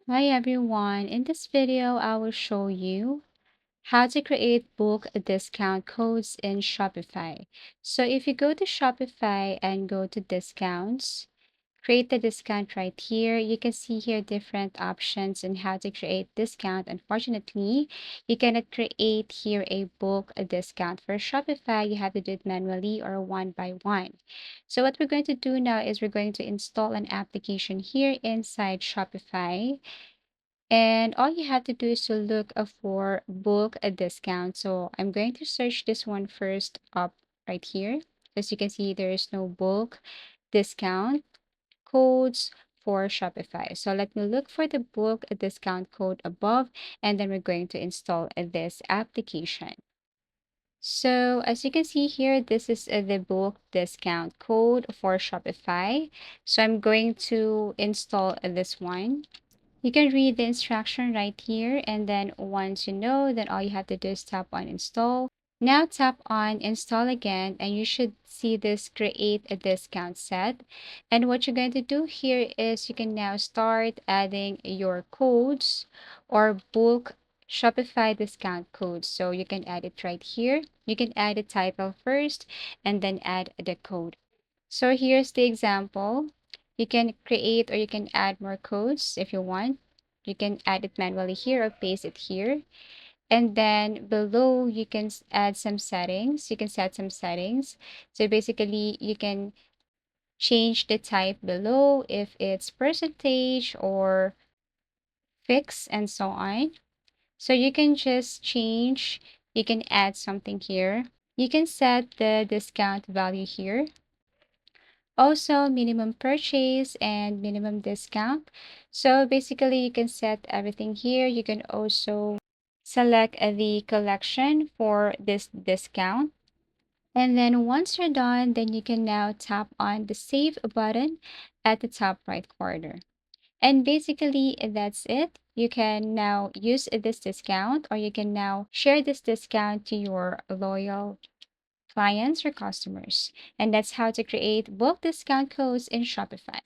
Hi everyone, in this video I will show you how to create bulk discount codes in Shopify. So if you go to Shopify and go to discounts, create the discount right here. You can see here different options on how to create discount. Unfortunately, you cannot create here a bulk discount. For Shopify, you have to do it manually or one by one. So what we're going to do now is we're going to install an application here inside Shopify. And all you have to do is to look for bulk a discount. So I'm going to search this one first up right here. As you can see, there is no bulk discount codes for Shopify. So let me look for the bulk discount code above, and then we're going to install this application. So as you can see here, this is the bulk discount code for Shopify. So I'm going to install this one. You can read the instruction right here, and then once you know, then all you have to do is tap on install. Now tap on install again, and you should see this create a discount set. And what you're going to do here is you can now start adding your codes or bulk Shopify discount codes. So you can add it right here. You can add the title first and then add the code. So here's the example. You can create or you can add more codes if you want. You can add it manually here or paste it here. And then below, you can add some settings. You can set some settings. So basically, you can change the type below if it's percentage or fix and so on. So you can just change, you can add something here. You can set the discount value here. Also, minimum purchase and minimum discount. So basically, you can set everything here. You can also select the collection for this discount. And then once you're done, then you can now tap on the save button at the top right corner. And basically, that's it. You can now use this discount, or you can now share this discount to your loyal clients or customers. And that's how to create bulk discount codes in Shopify.